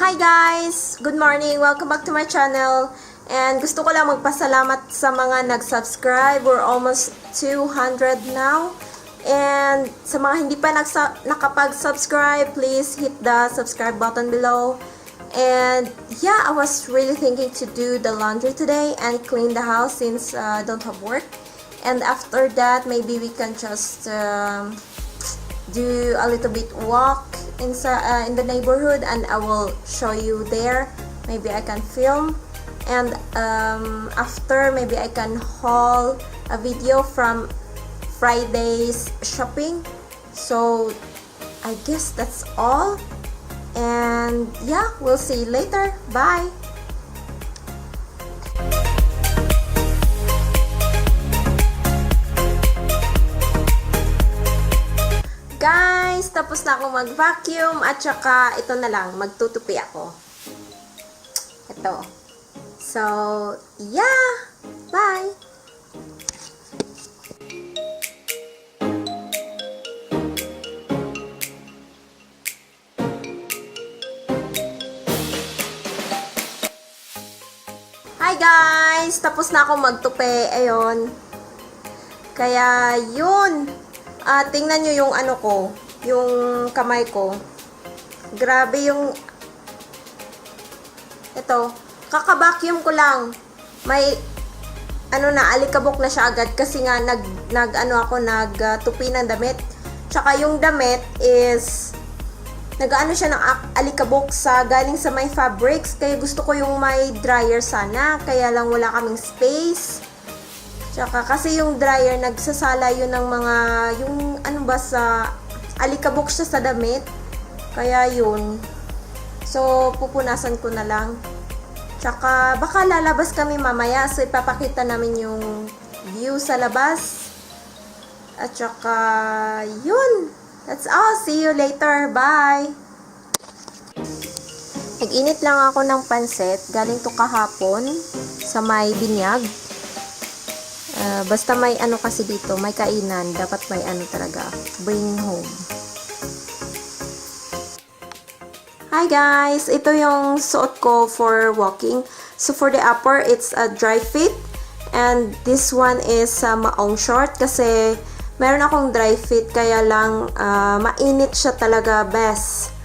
Hi guys! Good morning! Welcome back to my channel. And gusto ko lang magpasalamat sa mga nag-subscribe. We're almost 200 now. And sa mga hindi pa nakapag-subscribe, please hit the subscribe button below. And yeah, I was really thinking to do the laundry today and clean the house since I don't have work. And after that, maybe we can just do a little bit walk in the neighborhood, and I will show you there. Maybe I can film, and after maybe I can haul a video from Friday's shopping. So I guess that's all, and yeah, we'll see you later. Bye. Guys, tapos na ako mag-vacuum at saka ito na lang, magtutupi ako. Ito. So, yeah! Bye! Hi guys! Tapos na ako magtupi. Ayun. Kaya, yun. Tingnan nyo yung ano ko, yung kamay ko. Grabe yung ito, kaka-vacuum ko lang. May ano na, alikabok na siya agad kasi nga nagtupi ng damit. Tsaka yung damit is nag-ano siya ng alikabok galing sa may fabrics, kaya gusto ko yung may dryer sana, kaya lang wala kaming space. Tsaka kasi yung dryer nagsasala yun ng mga yung ano ba sa alikabok siya sa damit. Kaya yun. So pupunasan ko na lang. Tsaka baka lalabas kami mamaya, so ipapakita namin yung view sa labas. At tsaka yun. That's all. See you later. Bye. Nag-init lang ako ng pansit. Galing to kahapon sa may binyag. Basta may ano kasi dito, may kainan, dapat may ano talaga, bring home. Hi guys! Ito yung suot ko for walking. So for the upper, it's a dry fit. And this one is maong short kasi meron akong dry fit, kaya lang mainit siya talaga, best.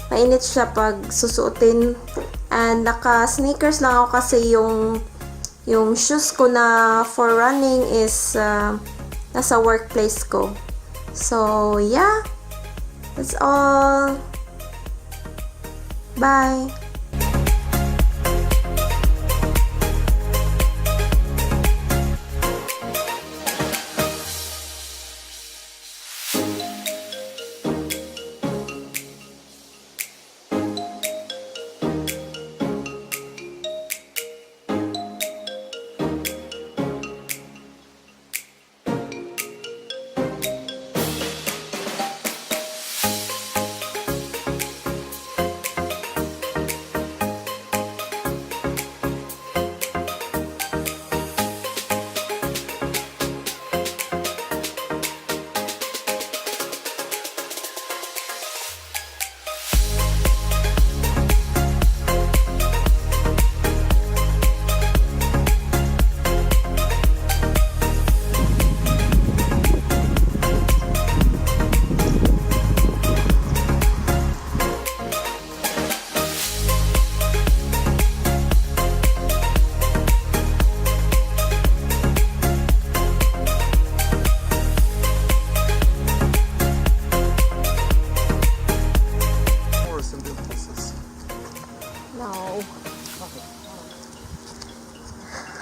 Mainit siya pag susuotin. And naka-sneakers lang ako kasi yung shoes ko na for running is nasa workplace ko. So, yeah. That's all. Bye.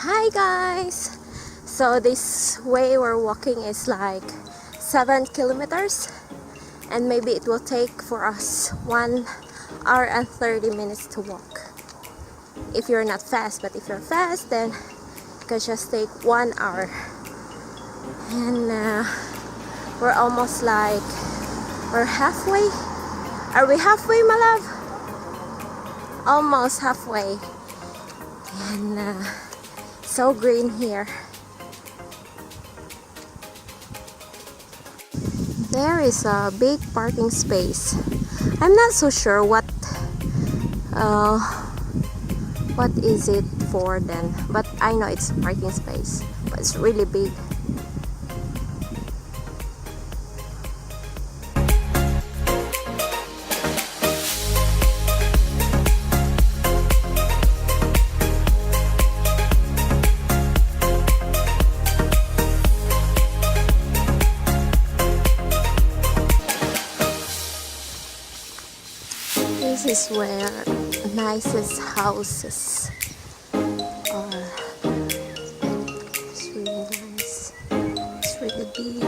Hi guys! So this way we're walking is like 7 kilometers, and maybe it will take for us 1 hour and 30 minutes to walk if you're not fast, but if you're fast then it can just take 1 hour. And we're almost like we're halfway. Are we halfway, my love? Almost halfway. And so green here. There is a big parking space. I'm not so sure what what is it for then? But I know it's parking space, but it's really big. This is where nicest houses are. It's really nice. It's really big.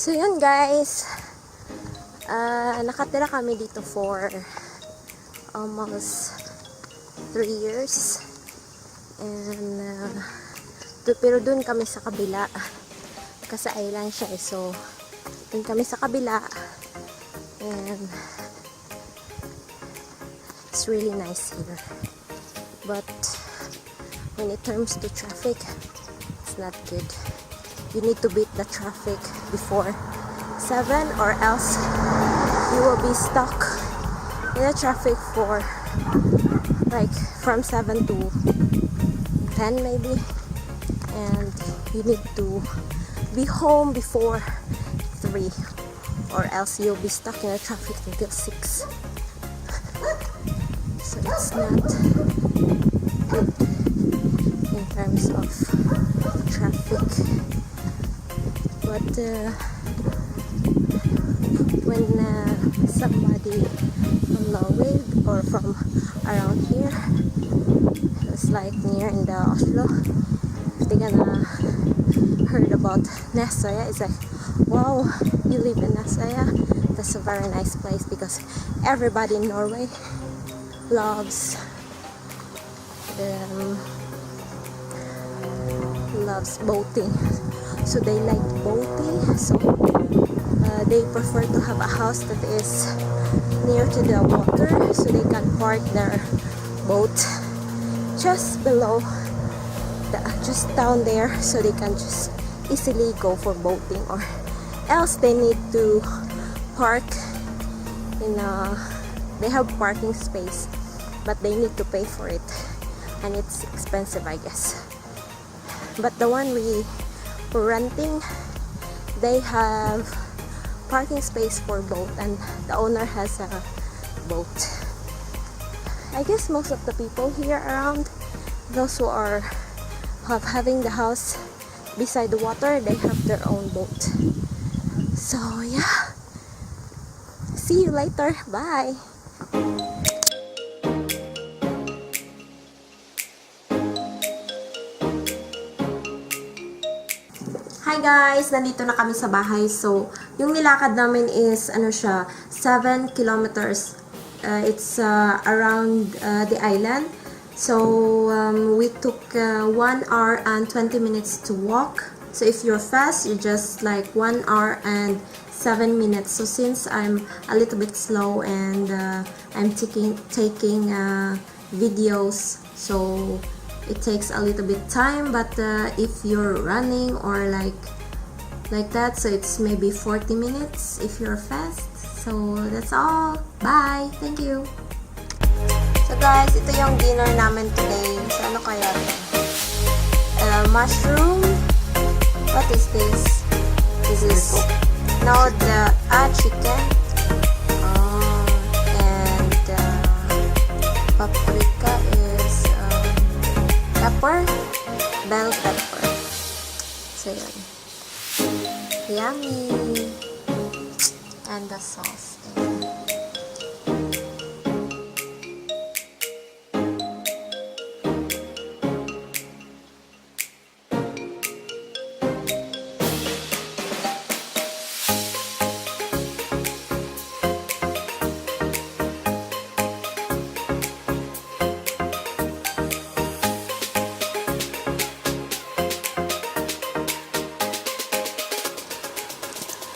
So yun guys, nakatira kami dito for almost 3 years, and pero dun kami sa kabila kasi island siya, so dun kami sa kabila, and it's really nice here, but when it comes to traffic, it's not good. You need to beat the traffic before 7, or else you will be stuck in the traffic for like from 7 to 10 maybe, and you need to be home before 3, or else you'll be stuck in the traffic until 6. So it's not good in terms of traffic. But when somebody from Norway or from around here, it's like near in the Oslo, if they're gonna heard about Nesøya, it's like, wow, you live in Nesøya. That's a very nice place, because everybody in Norway loves boating. So they like boating, so they prefer to have a house that is near to the water, so they can park their boat just below, just down there, so they can just easily go for boating, or else they need to park in they have parking space, but they need to pay for it, and it's expensive, I guess. But the one we were renting, they have parking space for boat, and the owner has a boat. I guess most of the people here around, those who are having the house beside the water, they have their own boat. So yeah, see you later, bye. Hi guys! Nandito na kami sa bahay. So, yung nilakad namin is, ano siya, 7 kilometers. It's around the island. So, we took 1 hour and 20 minutes to walk. So, if you're fast, you just like 1 hour and 7 minutes. So, since I'm a little bit slow and I'm taking videos, so it takes a little bit time, but if you're running or like that, so it's maybe 40 minutes if you're fast. So that's all. Bye. Thank you. So guys, ito yung dinner namin today. So ano kaya? Mushroom. What is this? This is the chicken. And paprika is pepper, bell pepper. So yun. Yummy. And the sauce.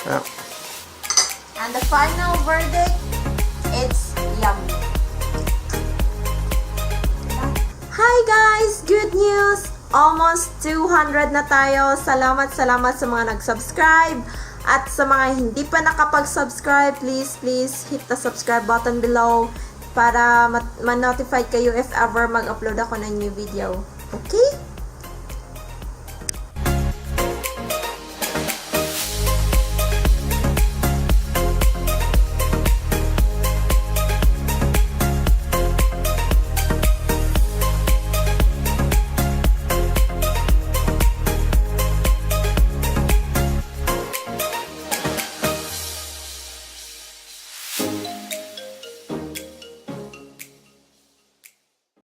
Yeah. And the final verdict, it's yummy. Hi guys! Good news! Almost 200 na tayo. Salamat sa mga nag-subscribe. At sa mga hindi pa nakapag-subscribe, please hit the subscribe button below para ma-notify kayo if ever mag-upload ako ng new video. Okay?